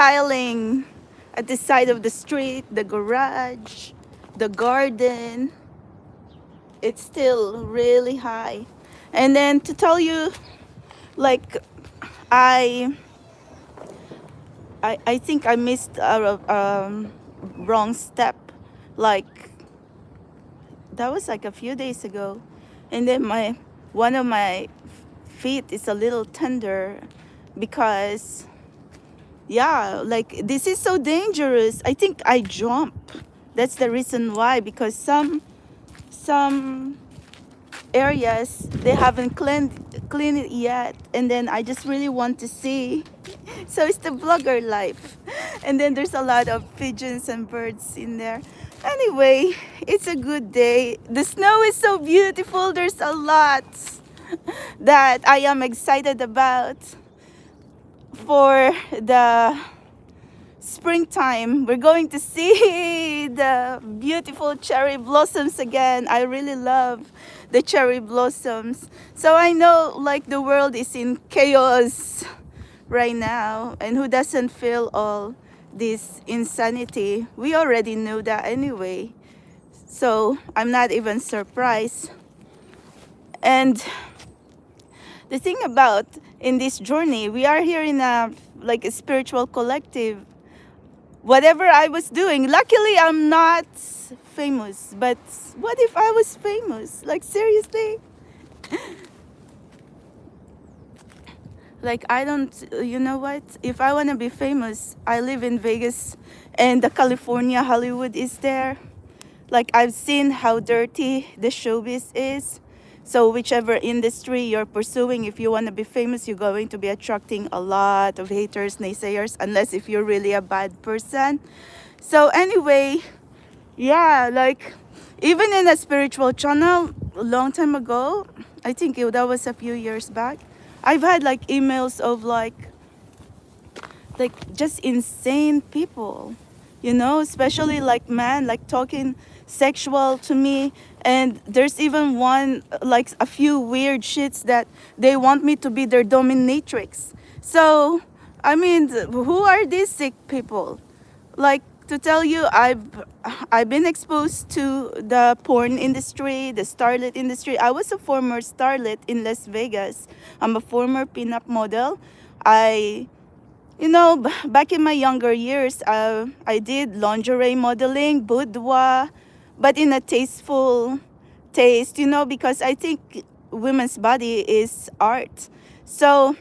piling at the side of the street, the garage, the garden. It's still really high. And then to tell you, like, I I think I missed a wrong step. Like, that was like a few days ago, and then my one of my feet is a little tender because, yeah, like, this is so dangerous. I think I jump. That's the reason why, because some areas they haven't cleaned it yet, and then I just really want to see. So it's the vlogger life. And then there's a lot of pigeons and birds in there. Anyway, it's a good day. The snow is so beautiful. There's a lot that I am excited about for the springtime. We're going to see the beautiful cherry blossoms again. I really love the cherry blossoms. So I know, like, the world is in chaos right now, and who doesn't feel all this insanity? We already knew that anyway, so I'm not even surprised. And the thing about in this journey, we are here in a spiritual collective. Whatever I was doing, luckily I'm not famous, but what if I was famous? Like, seriously? Like, I don't, you know what? If I want to be famous, I live in Vegas, and the California Hollywood is there. Like, I've seen how dirty the showbiz is. So whichever industry you're pursuing, if you want to be famous, you're going to be attracting a lot of haters, naysayers, unless if you're really a bad person. So anyway, yeah, like, even in a spiritual channel a long time ago, I think that was a few years back, I've had like emails of like just insane people, especially like men, like talking sexual to me. And there's even one, like a few weird shits that they want me to be their dominatrix. So, I mean, who are these sick people? Like, to tell you, I've been exposed to the porn industry, the starlet industry. I was a former starlet in Las Vegas. I'm a former pinup model. Back in my younger years, I did lingerie modeling, boudoir, but in a tasteful taste, because I think women's body is art. So,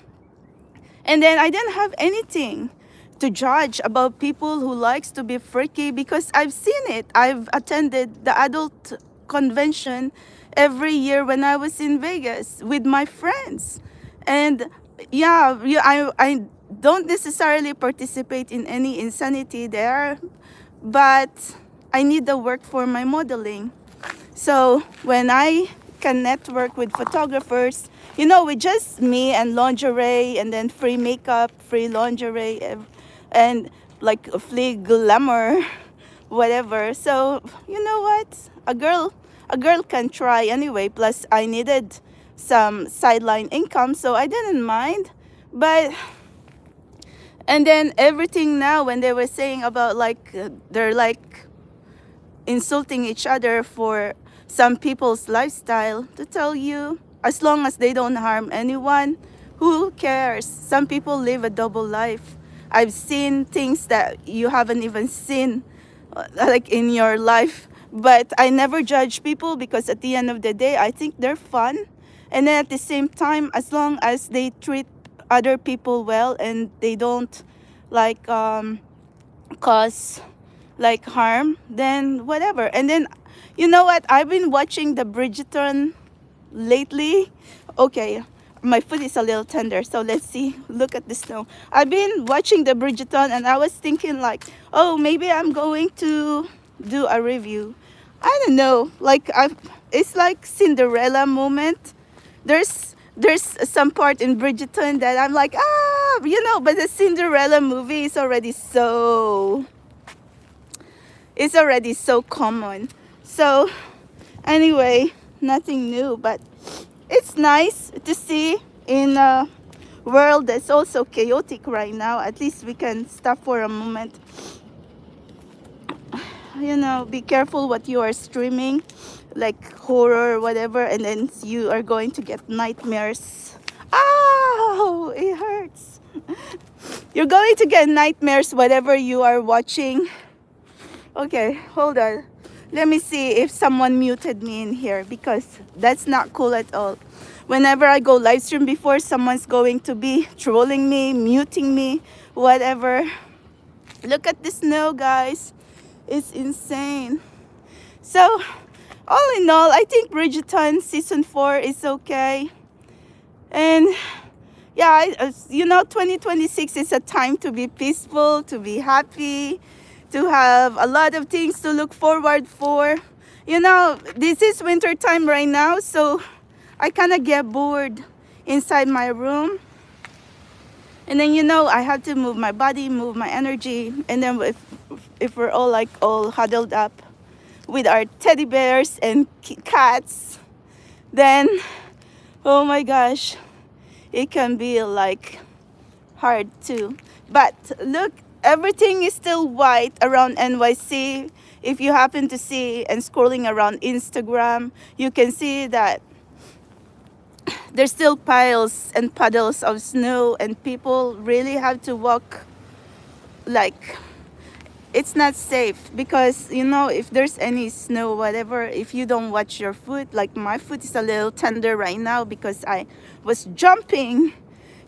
and then I didn't have anything to judge about people who likes to be freaky, because I've seen it. I've attended the adult convention every year when I was in Vegas with my friends. And yeah, I don't necessarily participate in any insanity there, but I need the work for my modeling. So when I can network with photographers, with just me and lingerie, and then free makeup, free lingerie, and like a free glamour, whatever. So you know what? A girl can try anyway. Plus I needed some sideline income, so I didn't mind. But and then everything now, when they were saying about they're like insulting each other for some people's lifestyle, to tell you, as long as they don't harm anyone, who cares? Some people live a double life. I've seen things that you haven't even seen like in your life, but I never judge people, because at the end of the day, I think they're fun. And then at the same time, as long as they treat other people well and they don't cause like harm, then whatever. And then, you know what? I've been watching the Bridgerton lately. Okay, my foot is a little tender, so let's see. Look at the snow. I've been watching the Bridgerton, and I was thinking like, oh, maybe I'm going to do a review. I don't know. It's like Cinderella moment. There's some part in Bridgerton that I'm like, but the Cinderella movie is already so common. So anyway, nothing new, but it's nice to see in world that's also chaotic right now, at least we can stop for a moment. Be careful what you are streaming, like horror or whatever, and then you are going to get nightmares. Oh, it hurts. You're going to get nightmares whatever you are watching. Okay, hold on. Let me see if someone muted me in here, because that's not cool at all. Whenever I go live stream before, someone's going to be trolling me, muting me, whatever. Look at the snow, guys. It's insane. So, all in all, I think Bridgerton season 4 is okay. And yeah, 2026 is a time to be peaceful, to be happy, to have a lot of things to look forward for. This is winter time right now, so I kind of get bored inside my room. And then, I have to move my body, move my energy. And then if we're all huddled up with our teddy bears and cats, then, oh my gosh, it can be like hard too. But look, everything is still white around NYC. If you happen to see and scrolling around Instagram, you can see that there's still piles and puddles of snow, and people really have to walk like it's not safe, because if there's any snow, whatever, if you don't watch your foot, like my foot is a little tender right now because I was jumping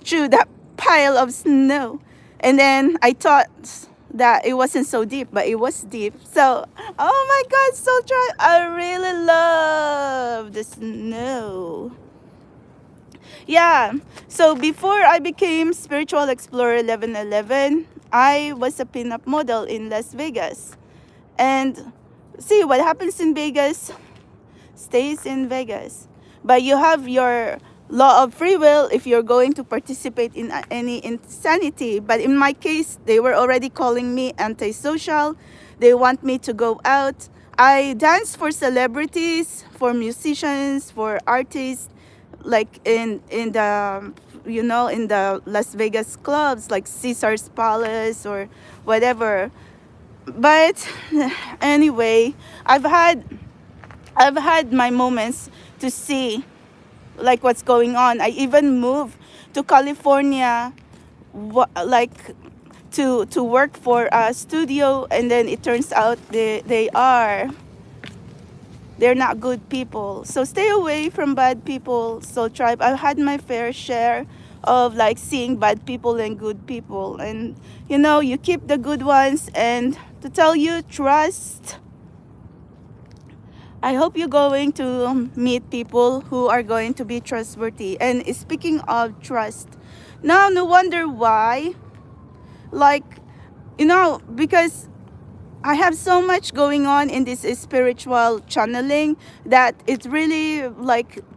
through that pile of snow, and then I thought that it wasn't so deep, but it was deep. So, oh my God, so dry. I really love the snow. Yeah, so before I became Spiritual Explorer 1111, I was a pinup model in Las Vegas. And see, what happens in Vegas stays in Vegas. But you have your law of free will if you're going to participate in any insanity. But in my case, they were already calling me antisocial. They want me to go out. I dance for celebrities, for musicians, for artists, like in the in the Las Vegas clubs like Caesar's Palace or whatever. But anyway, I've had my moments to see like what's going on. I even moved to California like to work for a studio, and then it turns out they're not good people. So stay away from bad people, Soul Tribe. I've had my fair share of like seeing bad people and good people. And you keep the good ones, and to tell you, trust. I hope you're going to meet people who are going to be trustworthy. And speaking of trust, now no wonder why, because I have so much going on in this spiritual channeling that it really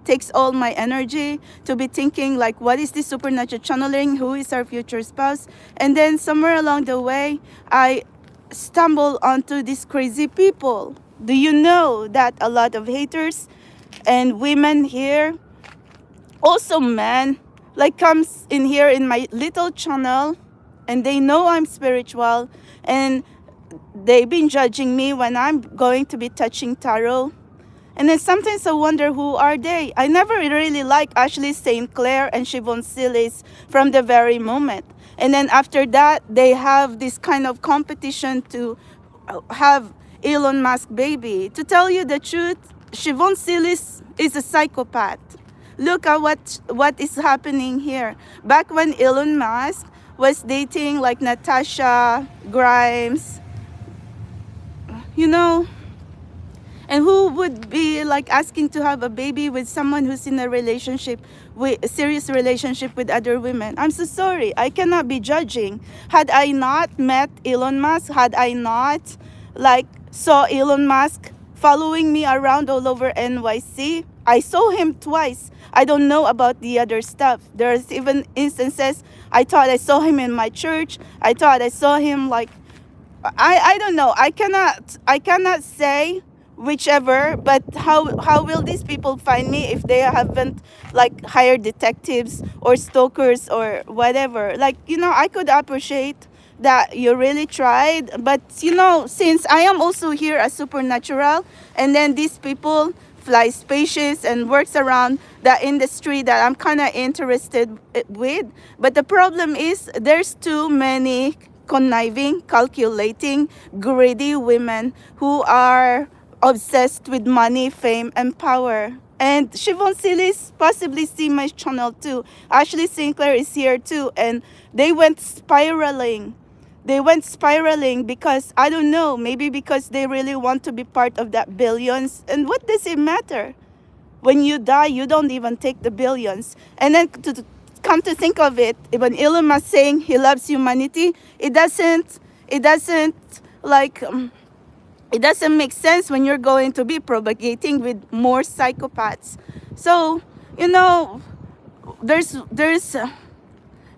takes all my energy to be thinking what is this supernatural channeling? Who is our future spouse? And then somewhere along the way, I stumble onto these crazy people. Do you know that a lot of haters and women here, also men, comes in here in my little channel, and they know I'm spiritual, and they've been judging me when I'm going to be touching tarot. And then sometimes I wonder, who are they? I never really liked Ashley St. Clair and Siobhan Silis from the very moment. And then after that, they have this kind of competition to have Elon Musk baby. To tell you the truth, Siobhan Silis is a psychopath. Look at what is happening here. Back when Elon Musk was dating Natasha Grimes, and who would be asking to have a baby with someone who's in a serious relationship with other women? I'm so sorry. I cannot be judging. Had I not met Elon Musk, had I not saw Elon Musk following me around all over NYC, I saw him twice. I don't know about the other stuff. There's even instances I thought I saw him in my church. I thought I saw him I don't know. I cannot say whichever. But how will these people find me if they haven't like hired detectives or stalkers or whatever? Like, I could appreciate that you really tried, but since I am also here as supernatural, and then these people fly spaceships and works around the industry that I'm kind of interested with. But the problem is there's too many conniving, calculating, greedy women who are obsessed with money, fame, and power. And Siobhan Silis possibly see my channel too. Ashley Sinclair is here too. And they went spiraling. They went spiraling because, I don't know, maybe because they really want to be part of that billions. And what does it matter? When you die, you don't even take the billions. And then to come to think of it, when Elon Musk saying he loves humanity, it doesn't like it doesn't make sense when you're going to be propagating with more psychopaths. So, there's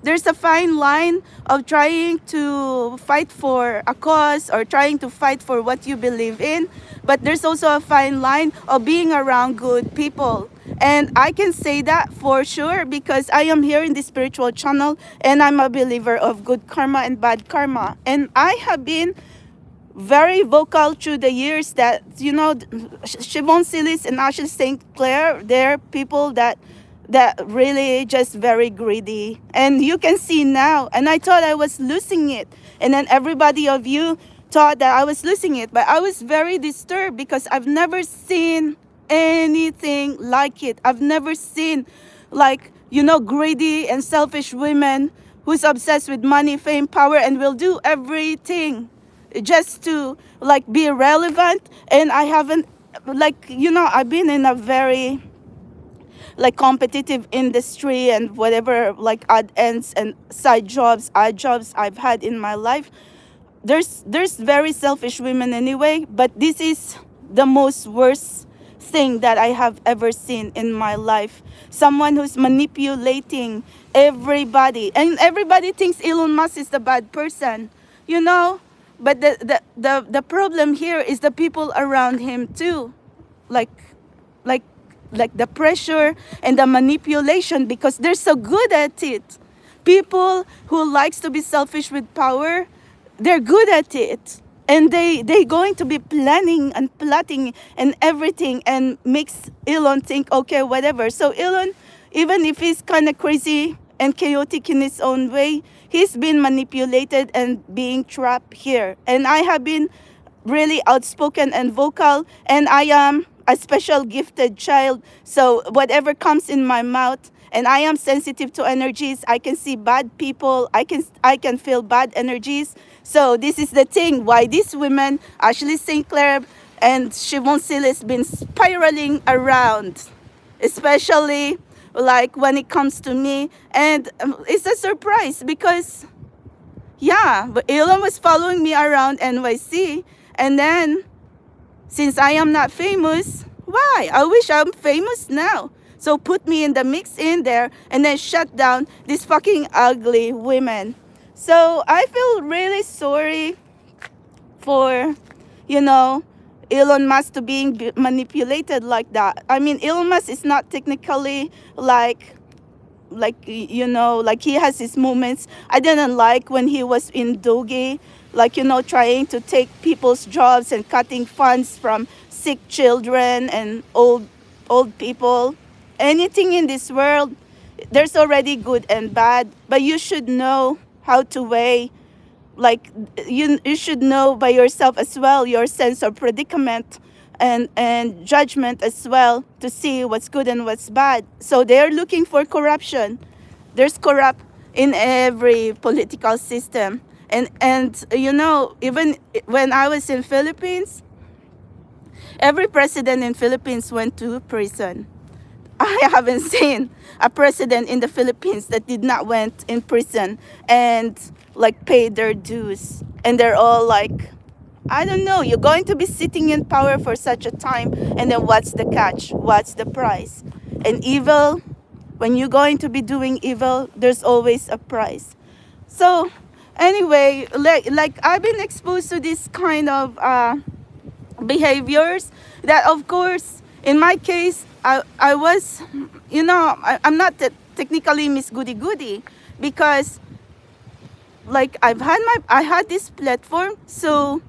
there's a fine line of trying to fight for a cause or trying to fight for what you believe in, but there's also a fine line of being around good people. And I can say that for sure because I am here in the spiritual channel and I'm a believer of good karma and bad karma. And I have been very vocal through the years that, Siobhan Silis and Ashley St. Clair, they're people that really just very greedy. And you can see now, and I thought I was losing it. And then everybody of you thought that I was losing it. But I was very disturbed because I've never seen anything like it. I've never seen like, greedy and selfish women who's obsessed with money, fame, power, and will do everything just to like be relevant. And I haven't I've been in a very like competitive industry and whatever like odd ends and odd jobs I've had in my life. There's very selfish women anyway, but this is the most worst thing that I have ever seen in my life. Someone who's manipulating everybody, and everybody thinks Elon Musk is the bad person, but the problem here is the people around him too, like the pressure and the manipulation, because they're so good at it. People who likes to be selfish with power, they're good at it. And they going to be planning and plotting and everything and makes Elon think, okay, whatever. So Elon, even if he's kind of crazy and chaotic in his own way, he's been manipulated and being trapped here. And I have been really outspoken and vocal, and I am a special gifted child. So whatever comes in my mouth, and I am sensitive to energies. I can see bad people. I can feel bad energies. So this is the thing why these women, Ashley St. Clair and Siobhan Silis, been spiraling around, especially like when it comes to me. And it's a surprise because, yeah, Elon was following me around NYC, and then since I am not famous, why? I wish I'm famous now. So put me in the mix in there and then shut down these fucking ugly women. So I feel really sorry for, Elon Musk to being manipulated like that. I mean, Elon Musk is not technically like he has his moments. I didn't like when he was in Doge, trying to take people's jobs and cutting funds from sick children and old people. Anything in this world, there's already good and bad, but you should know how to weigh, you should know by yourself as well, your sense of predicament and judgment as well, to see what's good and what's bad. So they're looking for corruption. There's corrupt in every political system. And even when I was in Philippines, every president in Philippines went to prison. I haven't seen a president in the Philippines that did not went in prison and paid their dues. And they're all like, I don't know, you're going to be sitting in power for such a time, and then what's the catch? What's the price? And evil, when you're going to be doing evil, there's always a price. So anyway, like I've been exposed to this kind of behaviors that, of course, in my case, I was, I'm not technically Miss Goody Goody, because like I had this platform, so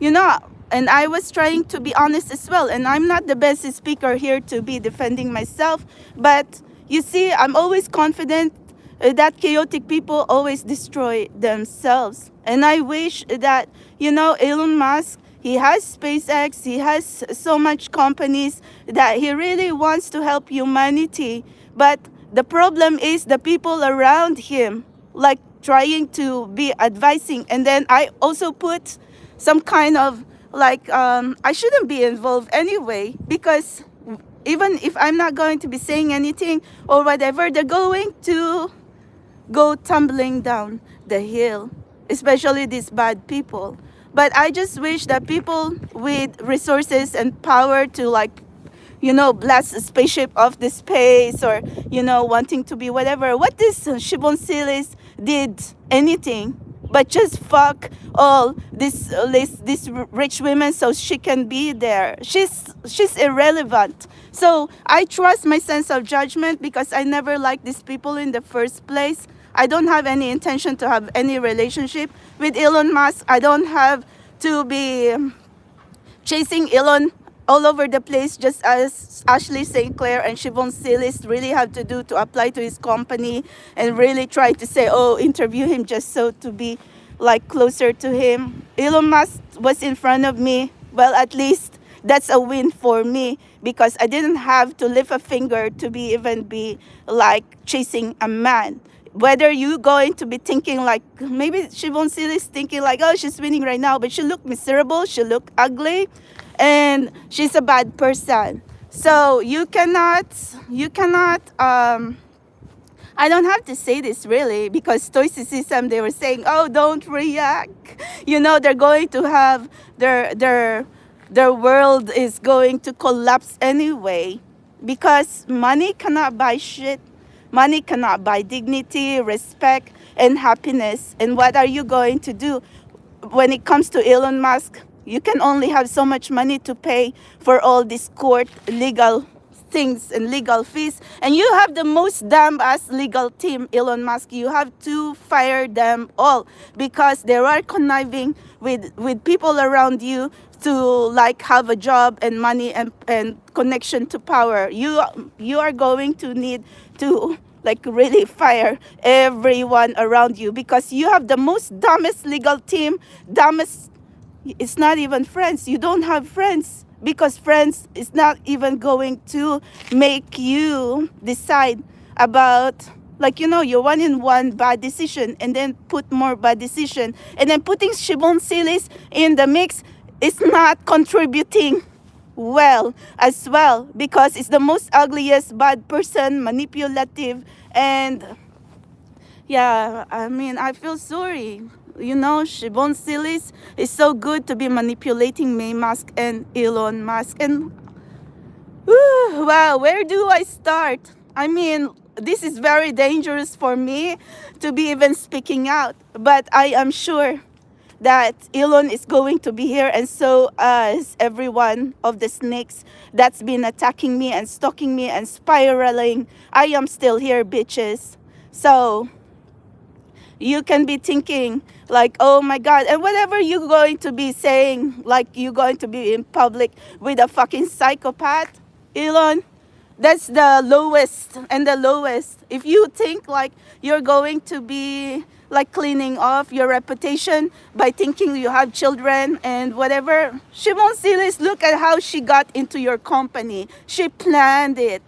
you know and I was trying to be honest as well, and I'm not the best speaker here to be defending myself, but you see, I'm always confident that chaotic people always destroy themselves. And I wish that, Elon Musk, he has SpaceX, he has so much companies, that he really wants to help humanity, but the problem is the people around him, like trying to be advising. And then I also put some kind of like, I shouldn't be involved anyway, because even if I'm not going to be saying anything or whatever, they're going to go tumbling down the hill, especially these bad people. But I just wish that people with resources and power to, like, blast a spaceship off the space, or, wanting to be whatever. What this Shibon Silis did anything but just fuck all this rich women so she can be there. She's irrelevant. So I trust my sense of judgment, because I never liked these people in the first place. I don't have any intention to have any relationship with Elon Musk. I don't have to be chasing Elon all over the place, just as Ashley St. Clair and Siobhan Silis really have to do to apply to his company, and really try to say, oh, interview him just so to be like closer to him. Elon Musk was in front of me. Well, at least that's a win for me, because I didn't have to lift a finger to even be like chasing a man. Whether you going to be thinking like, maybe Siobhan Silis thinking like, oh, she's winning right now, but she look miserable, she look ugly, and she's a bad person. So you cannot, I don't have to say this really, because stoicism, they were saying, oh, don't react. They're going to have their world is going to collapse anyway, because money cannot buy shit. Money cannot buy dignity, respect, and happiness. And what are you going to do when it comes to Elon Musk? You can only have so much money to pay for all these court legal things and legal fees. And you have the most dumb-ass legal team, Elon Musk. You have to fire them all, because they are conniving with people around you to like have a job and money and connection to power. You are going to need to like really fire everyone around you, because you have the most dumbest legal team. It's not even friends. You don't have friends, because friends is not even going to make you decide about, like, your one in one bad decision, and then put more bad decision, and then putting Shibon Silis in the mix is not contributing well as well, because it's the most ugliest bad person, manipulative, and yeah, I mean, I feel sorry. Shibon Silis is so good to be manipulating May Musk and Elon Musk. And wow, where do I start? I mean, this is very dangerous for me to be even speaking out, but I am sure that Elon is going to be here, and so is every one of the snakes that's been attacking me and stalking me and spiraling. I am still here, bitches. So you can be thinking like, oh my God, and whatever you're going to be saying, like you're going to be in public with a fucking psychopath, Elon, that's the lowest and the lowest. If you think like you're going to be like cleaning off your reputation by thinking you have children and whatever, Shimon Silis, look at how she got into your company. She planned it.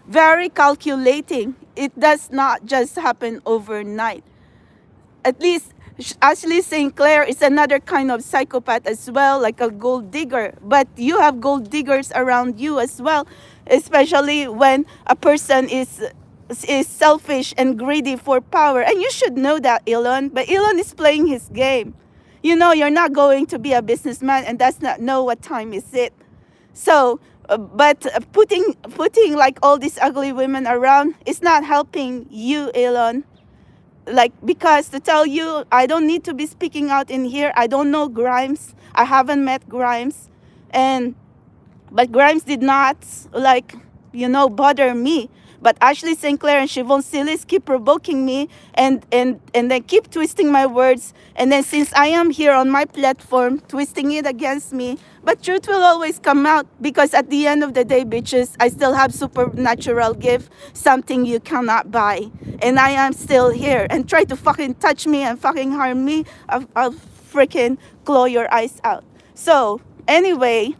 Very calculating. It does not just happen overnight. At least Ashley St. Clair is another kind of psychopath as well, like a gold digger. But you have gold diggers around you as well, especially when a person is selfish and greedy for power. And you should know that, Elon. But Elon is playing his game. You're not going to be a businessman and does not know what time is it. So, but putting like all these ugly women around is not helping you, Elon. Like, because to tell you, I don't need to be speaking out in here. I don't know Grimes. I haven't met Grimes. And but Grimes did not, like, bother me. But Ashley St. Clair and Siobhan Silis keep provoking me, and then keep twisting my words. And then since I am here on my platform, twisting it against me. But truth will always come out, because at the end of the day, bitches, I still have supernatural gift, something you cannot buy. And I am still here. And try to fucking touch me and fucking harm me, I'll freaking claw your eyes out. So, anyway,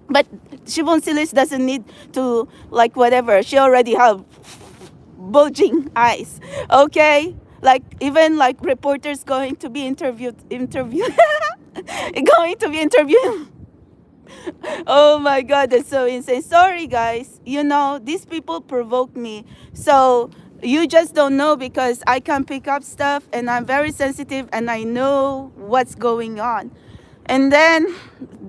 but Siobhan Silis doesn't need to, like, whatever. She already have bulging eyes. Okay? Like, even like reporters going to be interviewed going to be interviewed. Oh my god, that's so insane. Sorry guys. These people provoke me. So you just don't know, because I can pick up stuff and I'm very sensitive and I know what's going on. And then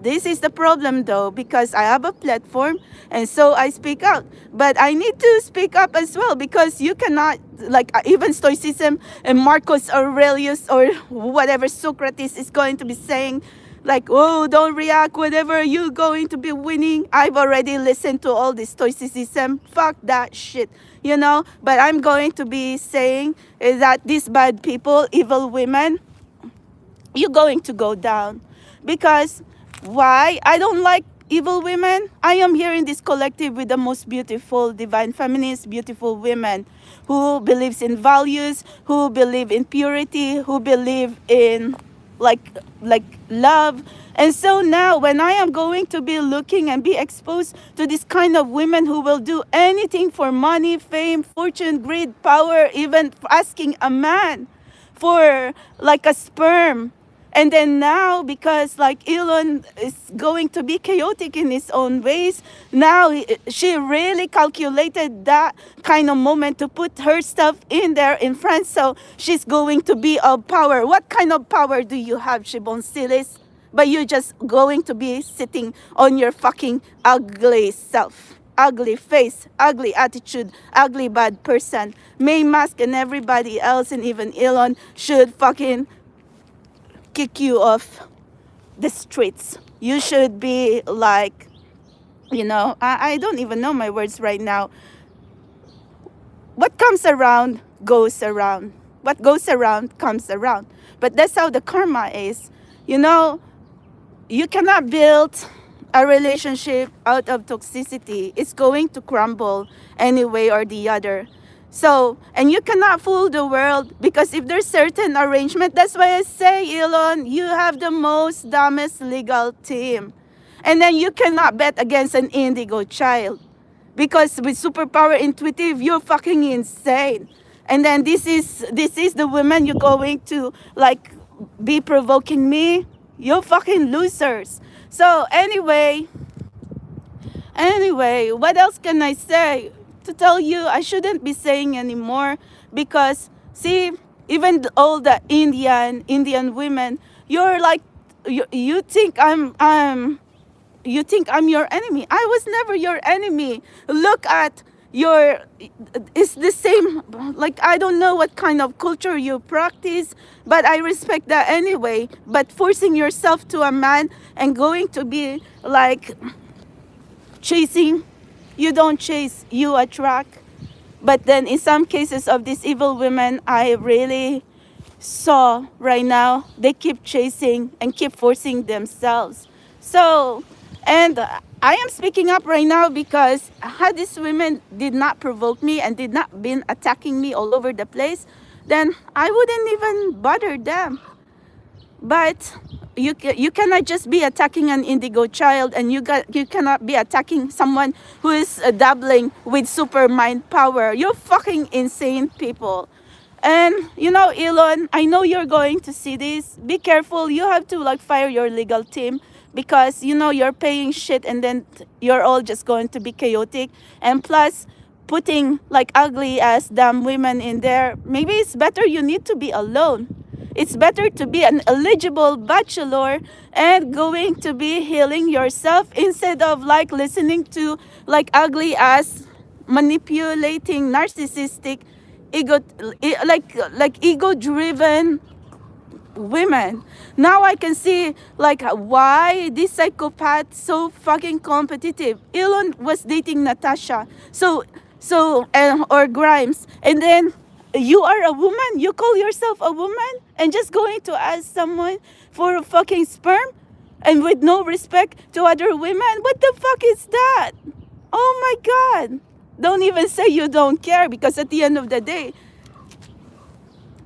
this is the problem though, because I have a platform and so I speak out. But I need to speak up as well, because you cannot, like, even Stoicism and Marcus Aurelius or whatever Socrates is going to be saying, like, oh, don't react, whatever, you're going to be winning. I've already listened to all this Stoicism. Fuck that shit, But I'm going to be saying is that these bad people, evil women, you're going to go down. Because why? I don't like evil women. I am here in this collective with the most beautiful, divine feminist, beautiful women who believes in values, who believe in purity, who believe in like love. And so now when I am going to be looking and be exposed to this kind of women who will do anything for money, fame, fortune, greed, power, even asking a man for like a sperm. And then now, because like Elon is going to be chaotic in his own ways, now she really calculated that kind of moment to put her stuff in there in France. So she's going to be of power. What kind of power do you have, Siobhan Silis? But you're just going to be sitting on your fucking ugly self. Ugly face, ugly attitude, ugly bad person. May Musk and everybody else, and even Elon, should fucking kick you off the streets. You should be like, I don't even know my words right now. What comes around goes around. What goes around comes around. But that's how the karma is. You cannot build a relationship out of toxicity. It's going to crumble any way or the other. So, and you cannot fool the world, because if there's certain arrangement, that's why I say, Elon, you have the most dumbest legal team. And then you cannot bet against an indigo child, because with superpower intuitive, you're fucking insane. And then this is the women you're going to like be provoking me. You're fucking losers. So anyway, what else can I say? To tell you, I shouldn't be saying anymore, because see, even all the Indian women, you're like, you think I'm your enemy. I was never your enemy. Look at it's the same, like, I don't know what kind of culture you practice, but I respect that anyway. But forcing yourself to a man and going to be like chasing, you don't chase, you attract. But then in some cases of these evil women, I really saw right now, they keep chasing and keep forcing themselves. So, and I am speaking up right now, because had these women did not provoke me and did not been attacking me all over the place, then I wouldn't even bother them. But you cannot just be attacking an indigo child, and you cannot be attacking someone who is dabbling with super mind power. You're fucking insane people. And Elon, I know you're going to see this. Be careful. You have to like fire your legal team, because you're paying shit, and then you're all just going to be chaotic. And plus, putting like ugly ass damn women in there, maybe it's better you need to be alone. It's better to be an eligible bachelor and going to be healing yourself, instead of like listening to like ugly ass, manipulating, narcissistic, ego driven women. Now I can see like why this psychopath so fucking competitive. Elon was dating Natasha, or Grimes, and then you are a woman. You call yourself a woman, and just going to ask someone for a fucking sperm, and with no respect to other women. What the fuck is that? Oh my god! Don't even say you don't care, because at the end of the day,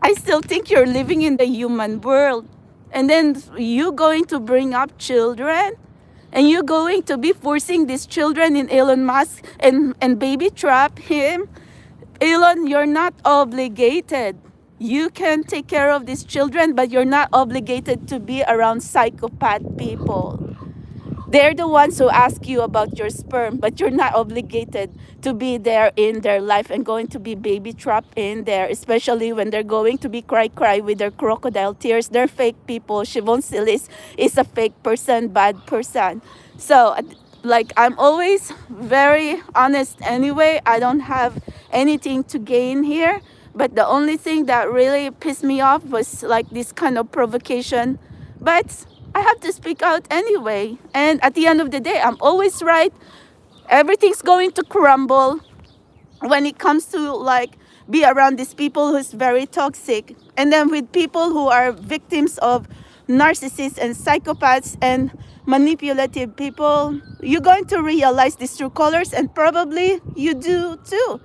I still think you're living in the human world. And then you going to bring up children, and you're going to be forcing these children in Elon Musk and baby trap him. Elon, you're not obligated. You can take care of these children, but you're not obligated to be around psychopath people. They're the ones who ask you about your sperm, but you're not obligated to be there in their life and going to be baby trapped in there, especially when they're going to be cry with their crocodile tears. They're fake people. Siobhan Silis is a fake person, bad person. So, like, I'm always very honest anyway. I don't have anything to gain here. But the only thing that really pissed me off was like this kind of provocation. But I have to speak out anyway. And at the end of the day, I'm always right. Everything's going to crumble when it comes to like be around these people who's very toxic. And then with people who are victims of narcissists and psychopaths and manipulative people, you're going to realize these true colors, and probably you do too.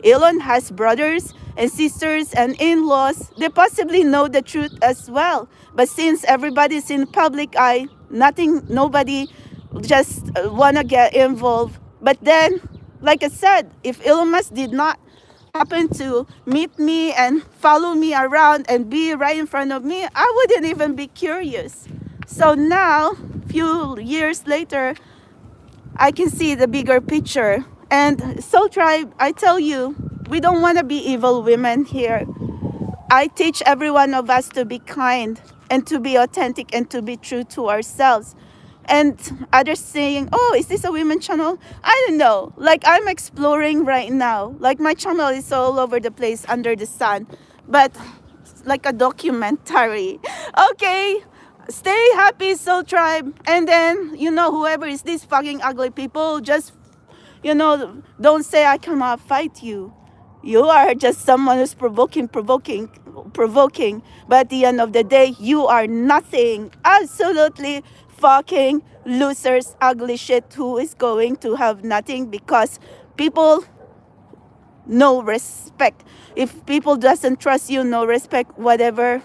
Elon has brothers and sisters and in-laws. They possibly know the truth as well. But since everybody's in public eye, nobody just wanna get involved. But then, like I said, if Elon Musk did not happen to meet me and follow me around and be right in front of me, I wouldn't even be curious. So now, few years later, I can see the bigger picture. And Soul Tribe, I tell you, we don't want to be evil women here. I teach every one of us to be kind and to be authentic and to be true to ourselves. And others saying, oh, is this a women channel? I don't know. Like, I'm exploring right now. Like, my channel is all over the place under the sun. But like a documentary. Okay, stay happy, Soul Tribe. And then, whoever is these fucking ugly people, just, don't say I cannot fight you. You are just someone who's provoking. But at the end of the day, you are nothing. Absolutely fucking losers, ugly shit who is going to have nothing, because people no respect. If people doesn't trust you, no respect, whatever.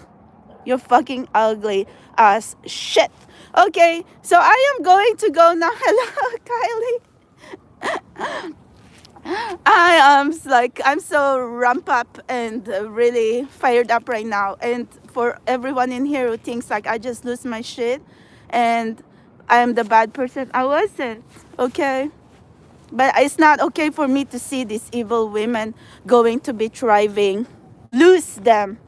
You're fucking ugly as shit. Okay, so I am going to go now. Hello, Kylie. I'm so ramped up and really fired up right now. And for everyone in here who thinks like I just lose my shit and I'm the bad person, I wasn't. Okay. But it's not okay for me to see these evil women going to be thriving. Lose them,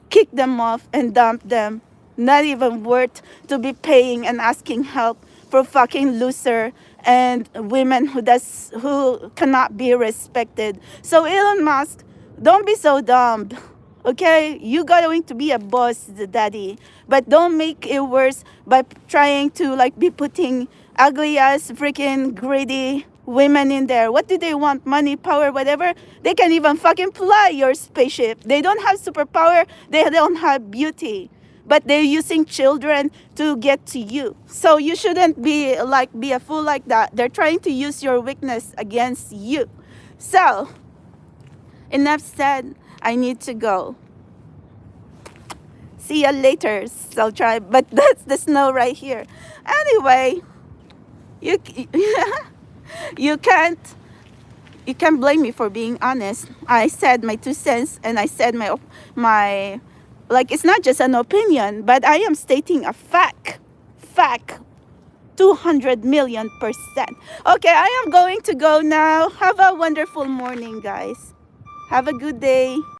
kick them off and dump them. Not even worth to be paying and asking help for fucking loser and women who cannot be respected. So Elon Musk, don't be so dumb. Okay, you going to be a boss, daddy, but don't make it worse by trying to like be putting ugly ass freaking greedy women in there. What do they want? Money, power, whatever? They can't even fucking fly your spaceship. They don't have superpower. They don't have beauty. But they're using children to get to you. So you shouldn't be a fool like that. They're trying to use your weakness against you. So, enough said. I need to go. See ya later, Soul Tribe. But that's the snow right here. Anyway, you you can't blame me for being honest. I said my 2 cents, and I said my like, it's not just an opinion, but I am stating a fact. 200 million %. Okay, I am going to go now. Have a wonderful morning, guys. Have a good day.